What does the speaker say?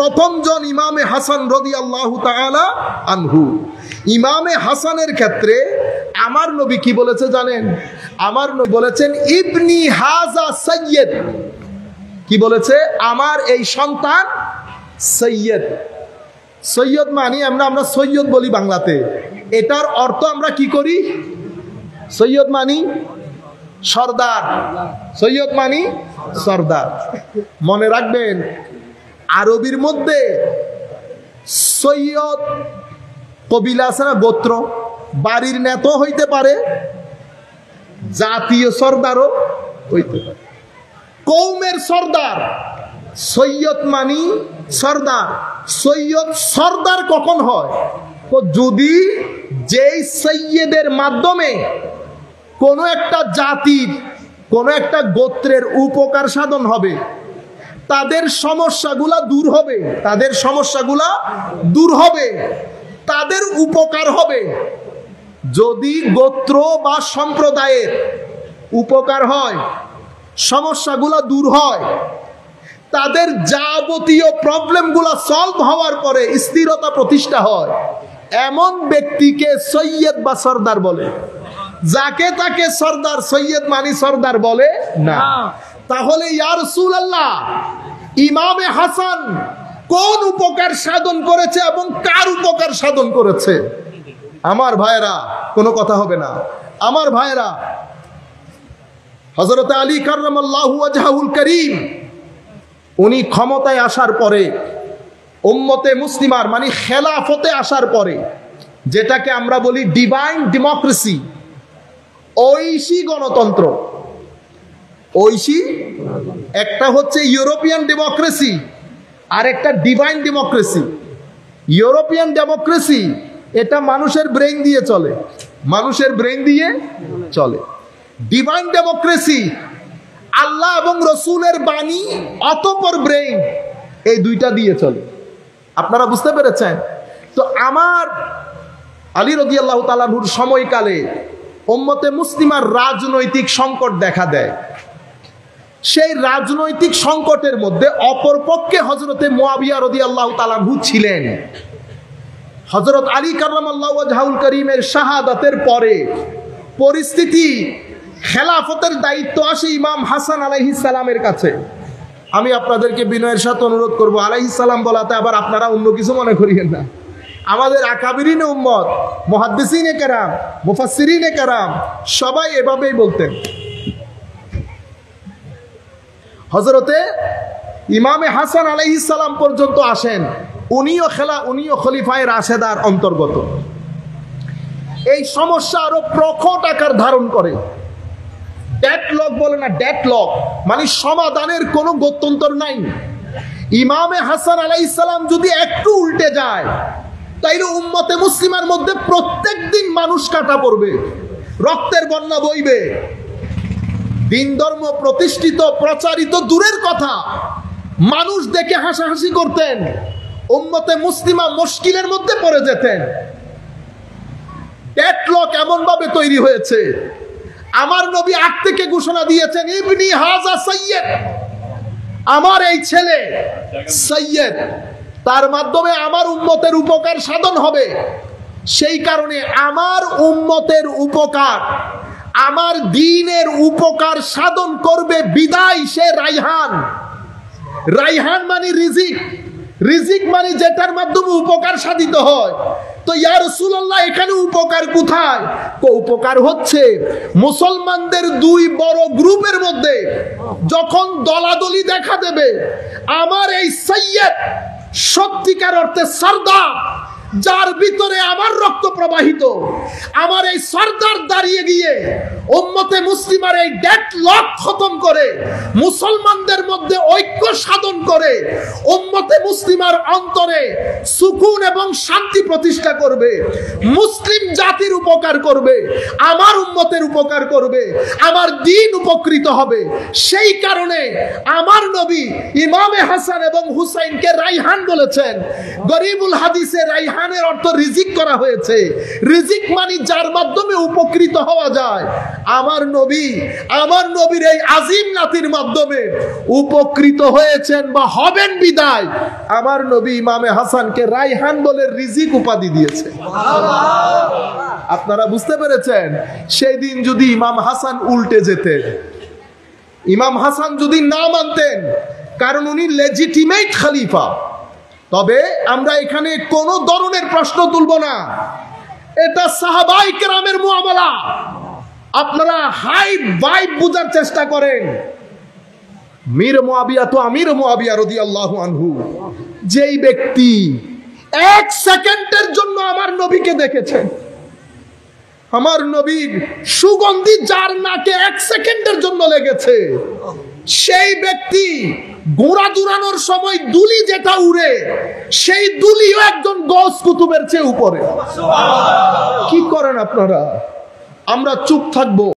প্রথম জন ইমামে হাসান রাদিয়াল্লাহু তাআলা আনহু। ইমামে হাসানের ক্ষেত্রে আমার নবী কি বলেছে জানেন? আমার নবী বলেছেন ইবনি হাজা সৈয়দ। কি বলেছে? আমার এই সন্তান সৈয়দ। সৈয়দ মানে আমরা সৈয়দ বলি বাংলাতে, এটার অর্থ আমরা কি করি? সৈয়দ মানি সর্দার, সৈয়দ মানি সর্দার। মনে রাখবেন আরবির মধ্যে সৈয়দ কবিলা আছে না, গোত্র, বাড়ির নেতা হইতে পারে, জাতীয় সর্দারও হইতে পারে। কৌমের সর্দার সৈয়দ মানি সর্দার। সৈয়দ সর্দার কখন হয়? তো যদি যেই সৈয়দের মাধ্যমে কোনো একটা জাতির, কোনো একটা গোত্রের উপকার সাধন হবে, তাদের সমস্যাগুলা দূর হবে, তাদের সমস্যাগুলা দূর হবে, তাদের উপকার হবে। যদি গোত্র বা সম্প্রদায়ের উপকার হয়, সমস্যাগুলা দূর হয়, তাদের যাবতীয় প্রবলেমগুলা সলভ হওয়ার পরে স্থিরতা প্রতিষ্ঠা হয়, এমন ব্যক্তিকে সৈয়দ বা সর্দার বলে। যাকে তাকে সর্দার, সৈয়দ মানি সর্দার বলে না। তাহলে ইয়া রাসূলুল্লাহ, ইমামে হাসান কোন উপকার সাধন করেছে এবং কার উপকার সাধন করেছে? আমার ভাইরা, কোনো কথা হবে না। আমার ভাইরা, হযরত আলী কাররামাল্লাহু ওয়াজহাহুল কারীম উনি ক্ষমতায় আসার পরে, উম্মতে মুসলিমার মানে খেলাফতে আসার পরে, যেটাকে আমরা বলি ডিভাইন ডেমোক্রেসি, ঐশী গণতন্ত্র। ঐশী একটা হচ্ছে ইউরোপিয়ান ডেমোক্রেসি, আর একটা ডিভাইন ডেমোক্রেসি। ইউরোপিয়ান ডেমোক্রেসি এটা মানুষের ব্রেইন দিয়ে চলে, মানুষের ব্রেইন দিয়ে চলে। ডিভাইন ডেমোক্রেসি আল্লাহ এবং রসুলের বাণী অতঃপর ব্রেইন, এই দুইটা দিয়ে চলে। আপনারা বুঝতে পেরেছেন? তো আমার আলী রাদিয়াল্লাহু তাআলা আনহুর সময়কালে উম্মতে মুসলিমার রাজনৈতিক সংকট দেখা দেয়। সেই রাজনৈতিক সংকটের মধ্যে অপরপক্ষে হযরতে মুয়াবিয়া রাদিয়াল্লাহু তাআলা আনহু ছিলেন। হযরত আলী কাররামাল্লাহু ওয়াজহাহুল কারীমের শাহাদাতের পরে পরিস্থিতি, খেলাফতের দায়িত্ব আসে ইমাম হাসান আলাইহিস সালামের কাছে। আমি আপনাদেরকে বিনয়ের সাথে অনুরোধ করব, আলাইহিস সালাম বলাতে আবার আপনারা অন্য কিছু মনে করিয়েন না। আমাদের আকাবিরিনে উম্মত, মুহাদ্দিসিনে কেরাম, মুফাসসিরিনে কেরাম সবাই এভাবেই বলতেন। হযরতে ইমামে হাসান আলাইহিস সালাম পর্যন্ত আসেন, উনিও খলিফায়ে রাশেদার অন্তর্গত। এই সমস্যা আরো প্রকট আকার ধারণ করে। ডেডলক বলে না, ডেডলক মানে সমাধানের কোনো গত্যন্তর নাই। ইমামে হাসান আলাইহিস সালাম যদি একটু উল্টে যায়, তাইলে উম্মতে মুসলিমার মধ্যে প্রত্যেক দিন মানুষ কাটা পড়বে, রক্তের বন্যা বইবে। দিন ধর্ম প্রতিষ্ঠিত প্রচারিত দূরের কথা, মানুষ দেখে হাসাহাসি করতেন, উম্মতে মুসলিমা মুশকিলের মধ্যে পড়ে যেতেন। ডেডলক এমন ভাবে তৈরি হয়েছে, আমার নবী আগ থেকে ঘোষণা দিয়েছেন ইবনি হাজা সৈয়দ, আমার এই ছেলে সৈয়দ, তার মাধ্যমে আমার উম্মতের উপকার সাধন হবে। সেই কারণে আমার উম্মতের উপকার, আমার দ্বীনের উপকার সাধন করবে বিদায় সে রাইহান। রাইহান মানে রিজিক, রিজিক মানে যেটার মাধ্যমে উপকার সাধিত হয়। তো ইয়া রাসূলুল্লাহ, এখানে উপকার কোথায়? উপকার হচ্ছে মুসলমানদের দুই বড় গ্রুপের মধ্যে যখন দলাদলি দেখা দেবে, আমার এই সৈয়দ সত্যিকার অর্থে সর্দার, যার ভিতরে আমার রক্ত প্রবাহিত, আমার এই সর্দার দাঁড়িয়ে গিয়ে উম্মতে মুসলিমার এই ডেডলক খতম করে, মুসলমানদের মধ্যে ঐক্য সাধন করে, উম্মতে মুসলিমার অন্তরে সুকুন এবং শান্তি প্রতিষ্ঠা করবে, মুসলিম জাতির উপকার করবে, আমার উম্মতের উপকার করবে, আমার দ্বীন উপকৃত হবে। সেই কারণে আমার নবী ইমামে হাসান এবং হুসাইনকে রাইহান বলেছেন। গরিবুল হাদিসে রাইহান রায়হানের অর্থ রিজিক করা হয়েছে। রিজিক মানে যার মাধ্যমে উপকৃত হওয়া যায়। আমার নবীর এই আজিম নাতির মাধ্যমে উপকৃত হয়েছেন বা হবেন বিদায় আমার নবী ইমামে হাসানকে রায়হান বলে রিজিক উপাধি দিয়েছে। আপনারা বুঝতে পেরেছেন? সেই দিন যদি ইমাম হাসান উল্টে যেতেন, ইমাম হাসান যদি না মানতেন, কারণ উনি লেজিটিমেট খলিফা, তবে আমরা এখানে কোনো ধরনের প্রশ্ন তুলব না। এটা সাহাবায়ে কেরামের মুআমালা। আপনারা হাই ভাইব বুঝার চেষ্টা করেন। মীর মুআবিয়া তো আমির মুআবিয়া রাদিয়াল্লাহু আনহু, যেই ব্যক্তি এক সেকেন্ডের জন্য আমার নবীকে দেখেছেন, আমার নবীর সুগন্ধি যার নাকে এক সেকেন্ডের জন্য লেগেছে, সেই ব্যক্তি ঘোড়া দৌড়ানোর সময় দুলি যেটা উড়ে, সেই দুলিও একজন গৌস কুতুবের চেয়ে উপরে। কি করেন আপনারা? আমরা চুপ থাকবো?